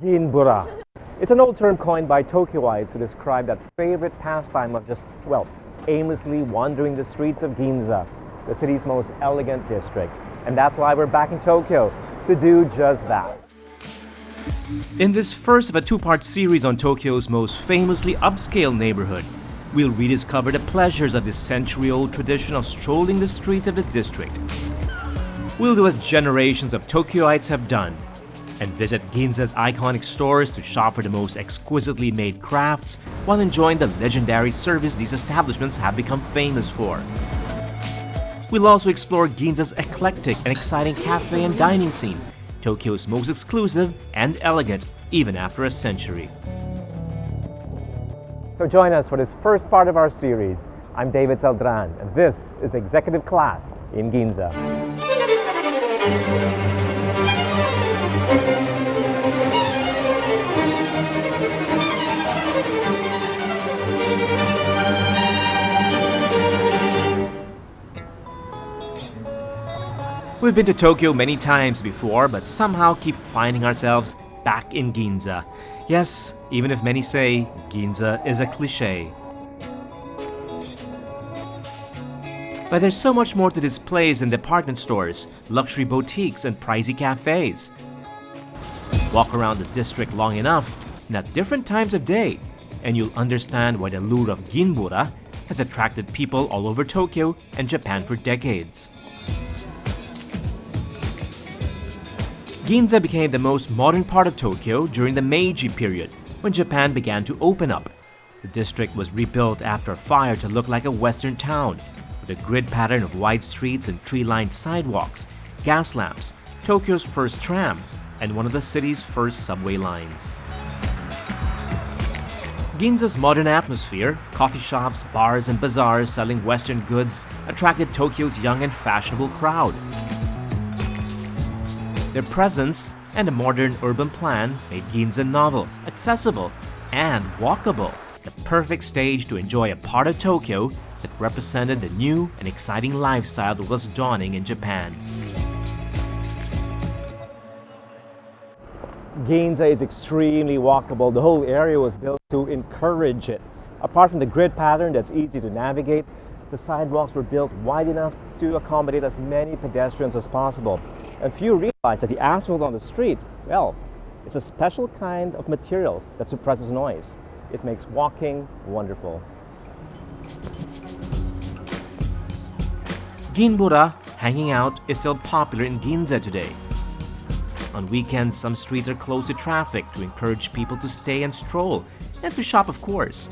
Ginbura. It's an old term coined by Tokyoites to describe that favorite pastime of just, well, aimlessly wandering the streets of Ginza, the city's most elegant district. And that's why we're back in Tokyo to do just that. In this first of a two-part series on Tokyo's most famously upscale neighborhood, we'll rediscover the pleasures of this century-old tradition of strolling the streets of the district. We'll do as generations of Tokyoites have done, and visit Ginza's iconic stores to shop for the most exquisitely made crafts while enjoying the legendary service these establishments have become famous for. We'll also explore Ginza's eclectic and exciting cafe and dining scene, Tokyo's most exclusive and elegant even after a century. So join us for this first part of our series. I'm David Celdran, and this is Executive Class in Ginza. We've been to Tokyo many times before, but somehow keep finding ourselves back in Ginza. Yes, even if many say Ginza is a cliché. But there's so much more to this place than department stores, luxury boutiques, and pricey cafes. Walk around the district long enough, and at different times of day, and you'll understand why the lure of Ginbura has attracted people all over Tokyo and Japan for decades. Ginza became the most modern part of Tokyo during the Meiji period, when Japan began to open up. The district was rebuilt after a fire to look like a western town, with a grid pattern of wide streets and tree-lined sidewalks, gas lamps, Tokyo's first tram, and one of the city's first subway lines. Ginza's modern atmosphere, coffee shops, bars, and bazaars selling Western goods attracted Tokyo's young and fashionable crowd. Their presence and a modern urban plan made Ginza novel, accessible, and walkable, the perfect stage to enjoy a part of Tokyo that represented the new and exciting lifestyle that was dawning in Japan. Ginza is extremely walkable. The whole area was built to encourage it. Apart from the grid pattern that's easy to navigate, the sidewalks were built wide enough to accommodate as many pedestrians as possible. And few realize that the asphalt on the street, well, it's a special kind of material that suppresses noise. It makes walking wonderful. Ginbura, hanging out, is still popular in Ginza today. On weekends, some streets are closed to traffic to encourage people to stay and stroll, and to shop, of course.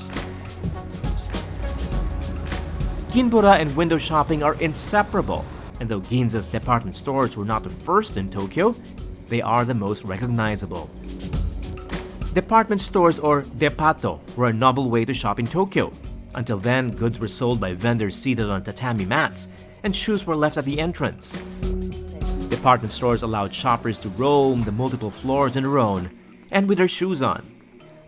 Ginbura and window shopping are inseparable, and though Ginza's department stores were not the first in Tokyo, they are the most recognizable. Department stores, or depato, were a novel way to shop in Tokyo. Until then, goods were sold by vendors seated on tatami mats, and shoes were left at the entrance. Department stores allowed shoppers to roam the multiple floors on their own, and with their shoes on.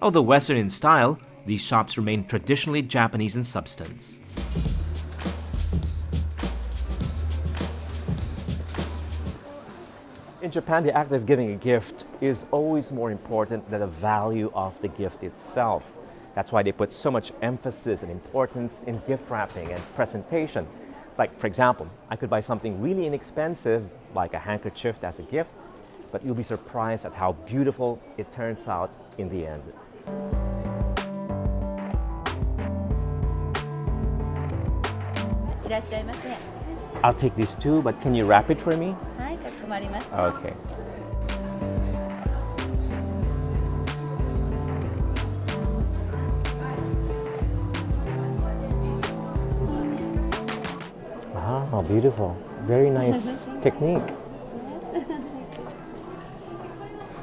Although Western in style, these shops remained traditionally Japanese in substance. In Japan, the act of giving a gift is always more important than the value of the gift itself. That's why they put so much emphasis and importance in gift wrapping and presentation. Like, for example, I could buy something really inexpensive, like a handkerchief as a gift, but you'll be surprised at how beautiful it turns out in the end. I'll take these two, but can you wrap it for me? Okay. Wow, beautiful. Very nice technique.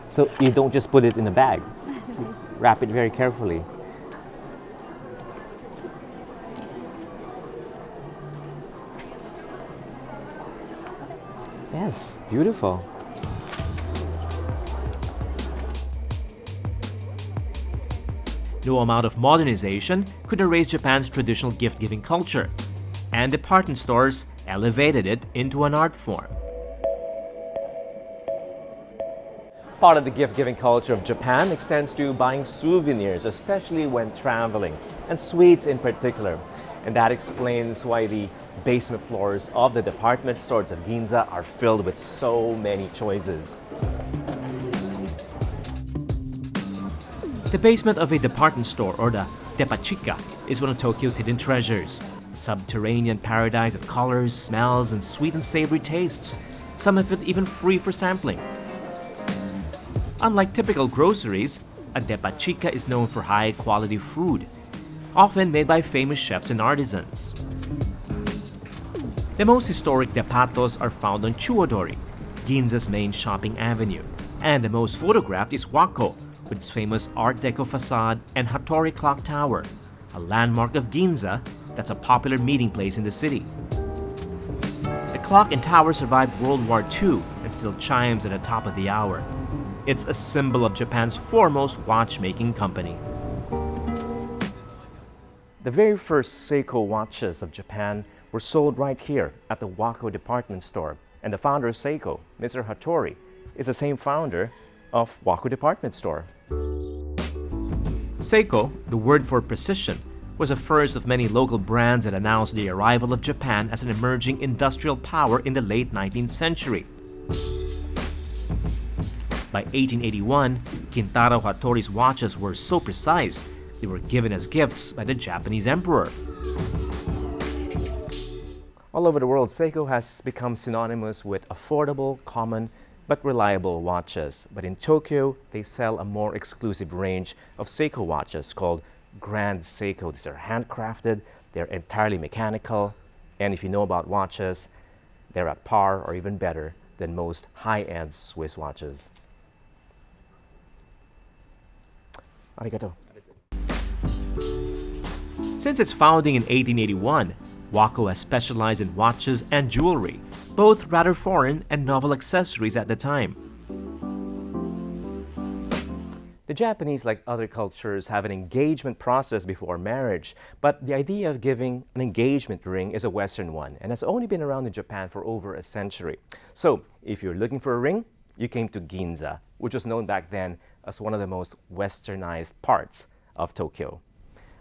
So you don't just put it in a bag. You wrap it very carefully. Yes, beautiful. No amount of modernization could erase Japan's traditional gift-giving culture, and department stores elevated it into an art form. Part of the gift-giving culture of Japan extends to buying souvenirs, especially when traveling, and sweets in particular. And that explains why the basement floors of the department stores of Ginza are filled with so many choices. The basement of a department store, or the Depachika, is one of Tokyo's hidden treasures. A subterranean paradise of colors, smells, and sweet and savory tastes, some of it even free for sampling. Unlike typical groceries, a Depachika is known for high-quality food, often made by famous chefs and artisans. The most historic depatos are found on Chuodori, Ginza's main shopping avenue, and the most photographed is Wako, with its famous Art Deco facade and Hattori Clock Tower, a landmark of Ginza that's a popular meeting place in the city. The clock and tower survived World War II and still chimes at the top of the hour. It's a symbol of Japan's foremost watchmaking company. The very first Seiko watches of Japan were sold right here at the Wako department store. And the founder of Seiko, Mr. Hattori, is the same founder of Wako department store. Seiko, the word for precision, was the first of many local brands that announced the arrival of Japan as an emerging industrial power in the late 19th century. By 1881, Kintaro Hattori's watches were so precise, they were given as gifts by the Japanese emperor. All over the world, Seiko has become synonymous with affordable, common, but reliable watches. But in Tokyo, they sell a more exclusive range of Seiko watches called Grand Seiko. These are handcrafted, they're entirely mechanical, and if you know about watches, they're at par or even better than most high-end Swiss watches. Arigato. Since its founding in 1881, Wako has specialized in watches and jewelry, both rather foreign and novel accessories at the time. The Japanese, like other cultures, have an engagement process before marriage, but the idea of giving an engagement ring is a Western one and has only been around in Japan for over a century. So, if you're looking for a ring, you came to Ginza, which was known back then as one of the most westernized parts of Tokyo.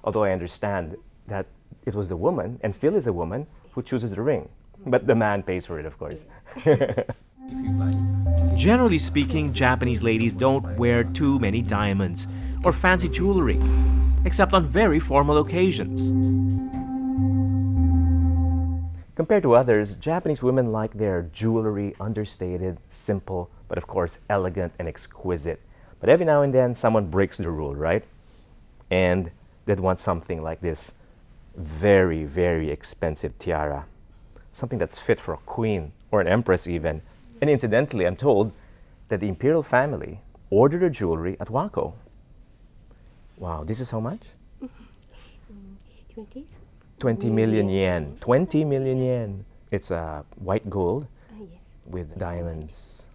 Although I understand that it was the woman, and still is a woman, who chooses the ring. But the man pays for it, of course. Generally speaking, Japanese ladies don't wear too many diamonds or fancy jewelry, except on very formal occasions. Compared to others, Japanese women like their jewelry understated, simple, but of course elegant and exquisite. But every now and then, someone breaks the rule, right? And they'd want something like this very, very expensive tiara. Something that's fit for a queen or an empress even. And incidentally, I'm told that the imperial family ordered their jewelry at Wako. Wow, this is how much? 20 million yen. 20 million yen. It's white gold with diamonds.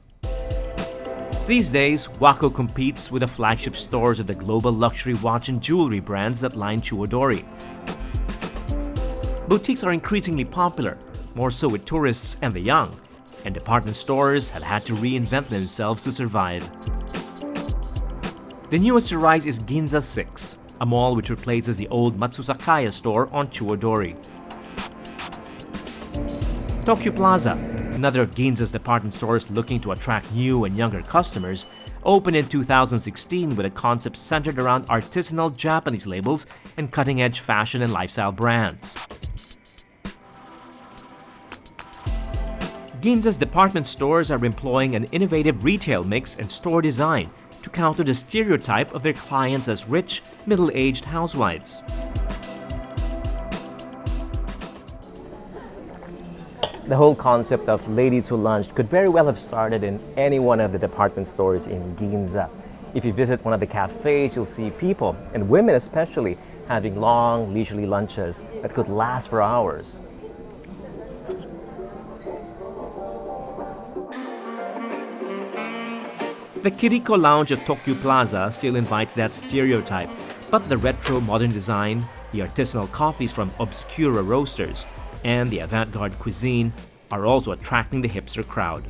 These days, Wako competes with the flagship stores of the global luxury watch and jewelry brands that line Chuodori. Boutiques are increasingly popular, more so with tourists and the young, and department stores have had to reinvent themselves to survive. The newest to rise is Ginza 6, a mall which replaces the old Matsusakaya store on Chuodori. Tokyo Plaza, another of Ginza's department stores looking to attract new and younger customers, opened in 2016 with a concept centered around artisanal Japanese labels and cutting-edge fashion and lifestyle brands. Ginza's department stores are employing an innovative retail mix and store design to counter the stereotype of their clients as rich, middle-aged housewives. The whole concept of ladies who lunch could very well have started in any one of the department stores in Ginza. If you visit one of the cafes, you'll see people, and women especially, having long, leisurely lunches that could last for hours. The Kiriko Lounge of Tokyo Plaza still invites that stereotype, but the retro modern design, the artisanal coffees from obscura roasters, and the avant-garde cuisine are also attracting the hipster crowd.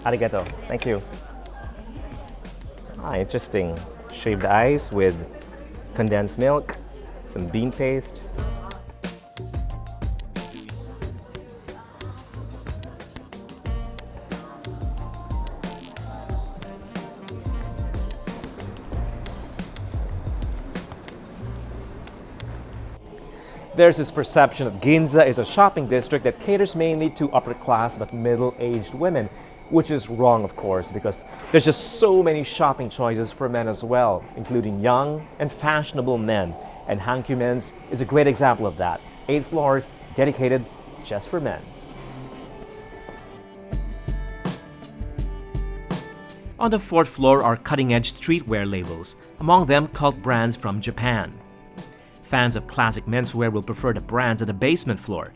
Arigato. Thank you. Ah, interesting. Shaved ice with condensed milk, some bean paste. There's this perception that Ginza is a shopping district that caters mainly to upper class but middle-aged women, which is wrong, of course, because there's just so many shopping choices for men as well, including young and fashionable men. And Hankyu Men's is a great example of that. 8 floors dedicated just for men. On the 4th floor are cutting-edge streetwear labels, among them cult brands from Japan. Fans of classic menswear will prefer the brands at the basement floor.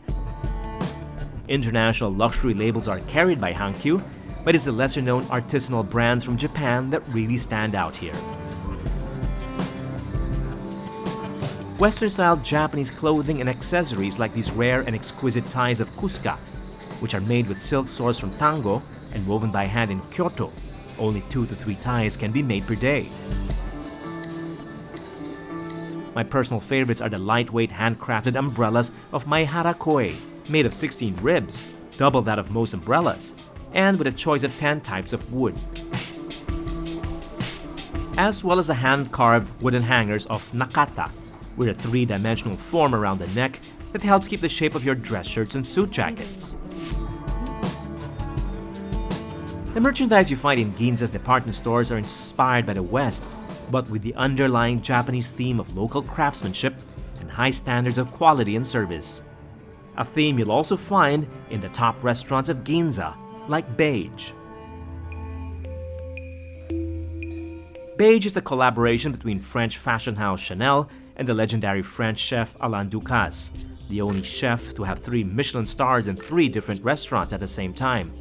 International luxury labels are carried by Hankyu, but it's the lesser-known artisanal brands from Japan that really stand out here. Western-style Japanese clothing and accessories like these rare and exquisite ties of Cusca, which are made with silk sourced from Tango and woven by hand in Kyoto. Only 2 to 3 ties can be made per day. My personal favorites are the lightweight handcrafted umbrellas of Maihara Koi, made of 16 ribs, double that of most umbrellas, and with a choice of 10 types of wood. As well as the hand-carved wooden hangers of Nakata, with a 3-dimensional form around the neck that helps keep the shape of your dress shirts and suit jackets. The merchandise you find in Ginza's department stores are inspired by the West, but with the underlying Japanese theme of local craftsmanship and high standards of quality and service. A theme you'll also find in the top restaurants of Ginza, like Beige. Beige is a collaboration between French fashion house Chanel and the legendary French chef Alain Ducasse, the only chef to have 3 Michelin stars in 3 different restaurants at the same time.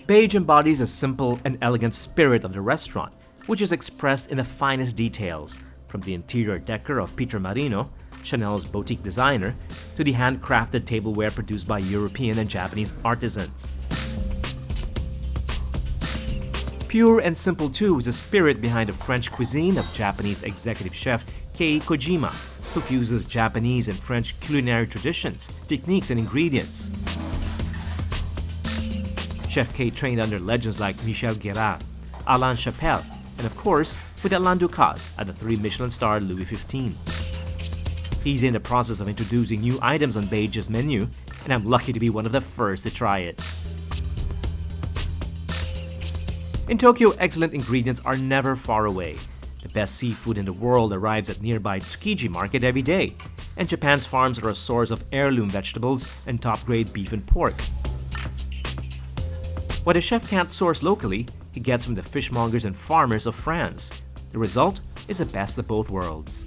Beige embodies a simple and elegant spirit of the restaurant, which is expressed in the finest details, from the interior decor of Peter Marino, Chanel's boutique designer, to the handcrafted tableware produced by European and Japanese artisans. Pure and simple too is the spirit behind the French cuisine of Japanese executive chef Kei Kojima, who fuses Japanese and French culinary traditions, techniques, and ingredients. Chef Kei trained under legends like Michel Guérard, Alain Chapelle, and of course with Alain Ducasse at the 3 Michelin star Louis XV. He's in the process of introducing new items on Beige's menu, and I'm lucky to be one of the first to try it. In Tokyo, excellent ingredients are never far away. The best seafood in the world arrives at nearby Tsukiji Market every day, and Japan's farms are a source of heirloom vegetables and top-grade beef and pork. What a chef can't source locally, he gets from the fishmongers and farmers of France. The result is the best of both worlds.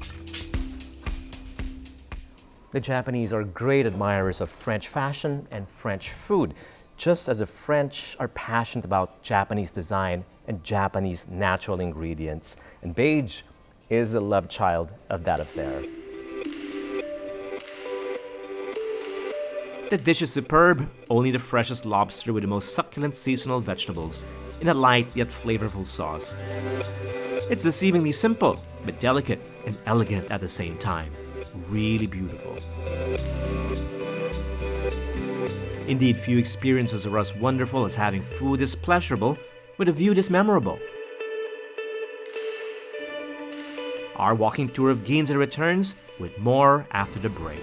The Japanese are great admirers of French fashion and French food, just as the French are passionate about Japanese design and Japanese natural ingredients. And Beige is the love child of that affair. The dish is superb, only the freshest lobster with the most succulent seasonal vegetables, in a light yet flavorful sauce. It's deceivingly simple, but delicate and elegant at the same time. Really beautiful. Indeed, few experiences are as wonderful as having food this pleasurable with a view this memorable. Our walking tour of Ginza returns with more after the break.